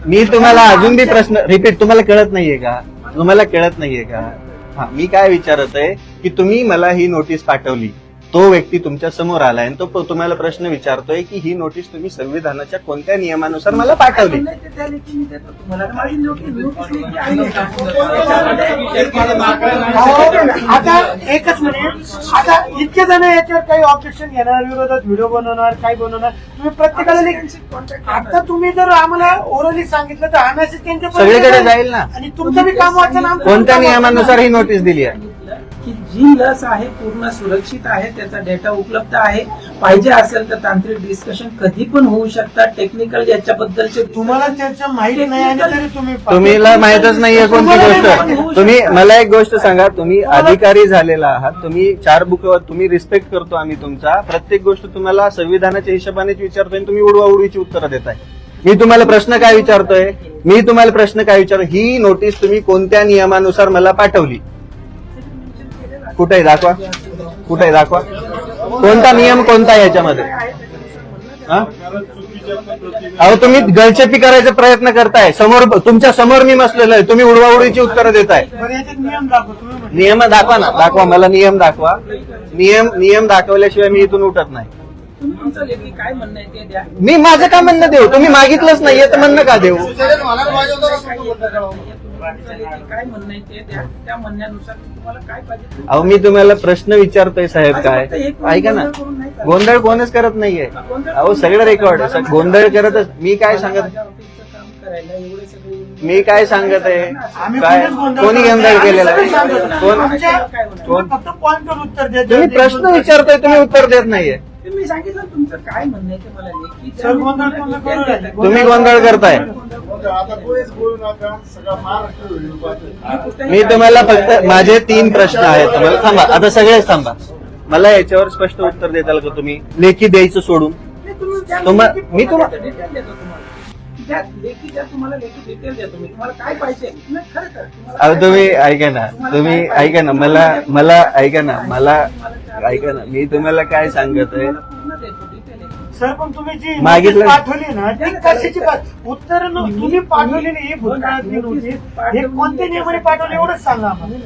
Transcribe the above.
मी तुम्हाला अजून बी प्रश्न रिपीट, तुम्हाला कळत नाहीये का? तुम्हाला कळत नाहीये का? हा, मी काय विचारत आहे की तुम्ही मला ही नोटीस पाठवली, तो व्यक्ती तुमच्या समोर आलाय आणि तो तुम्हाला प्रश्न विचारतोय की ही नोटीस तुम्ही संविधानाच्या कोणत्या नियमानुसार मला पाठवली? आता एकच मिनिट, आता इतके जण याच्यावर काही ऑब्जेक्शन घेणार, विरोधात व्हिडिओ बनवणार, काय बनवणार, तुम्ही प्रत्येकाला आता तुम्ही जर आम्हाला ओरली सांगितलं तर हा मेसेज त्यांच्या सगळीकडे जाईल ना. आणि तुमचं बी काम वाचन. कोणत्या नियमानुसार ही नोटीस दिली आहे? की जी लस आहे पूर्ण सुरक्षित आहे, त्याचा डेटा उपलब्ध आहे. पाहिजे असेल तर तांत्रिक डिस्कशन कधी पण होऊ शकतात. टेक्निकल याच्याबद्दलचे तुम्हाला त्याचं माहिती नाही आणि तरी तुम्हाला माहितच नाहीये कोणती गोष्ट. तुम्ही मला एक गोष्ट सांगा, तुम्ही अधिकारी झालेला आहात, तुम्ही 4 बुक, तुम्ही रिस्पेक्ट करतो आम्ही तुमचा. प्रत्येक गोष्ट तुम्हाला संविधानाच्या हिशोबानेच विचारतोय, तुम्ही उडवाउडवीची उत्तरं देताय. मी तुम्हाला प्रश्न काय विचारतोय? ही नोटीस तुम्ही कोणत्या नियमानुसार मला पाठवली? कुठे दाखवा, कुठे दाखवा, कोणता नियम कोणता याच्यामध्ये? अहो तुम्ही गळचेपी करायचा प्रयत्न करताय, समोर तुमच्या समोर मी बसलेलो आहे, तुम्ही उडवाउडीची उत्तरं देताय. नियम दाखवा ना, दाखवा मला नियम दाखवा. नियम दाखवल्याशिवाय मी इथून उठत नाही. काय म्हणणं आहे ते द्या. मी माझं का म्हणणं देऊ? तुम्ही मागितलंच नाहीये तर म्हणणं का देऊ? काय म्हणणं आहे ते द्या, त्या म्हणण्यानुसार तुम्हाला काय पाहिजे. अहो मी तुम्हाला प्रश्न विचारतोय साहेब, काय ऐका ना, गोंधळ कोणच करत नाहीये. अहो सगळं रेकॉर्ड, गोंधळ करतच. मी काय सांगत आहे? काय कोणी गोंधळ केलेला आहे? फक्त पॉइंटवर उत्तर द्या. तुम्ही प्रश्न विचारताय, तुम्ही उत्तर देत नाहीये. मी सांगितलं तुमचं काय म्हणणं आहे ते मला लेखी द्या. तुम्ही गोंधळ करताय. मी तुम्हाला फक्त माझे 3 प्रश्न आहेत. तुम्हाला थांबा, आता सगळेच थांबा. मला याच्यावर स्पष्ट उत्तर देताल का तुम्ही? लेखी द्यायचं सोडून मी तुम्हाला तुम्हाला लेखी डिटेल देतो. मी तुम्हाला काय पाहिजे खरं तर अहो तुम्ही ऐका ना, मला ऐका ना, मी तुम्हाला काय सांगत आहे? सर पण तुम्ही जी मागितलं पाठवली ना, ती कशाची उत्तर तुम्ही पाठवली नाही, ही भूतकाळातली नोटीस, हे कोणत्या नियमाने पाठवली एवढंच सांगा आम्हाला.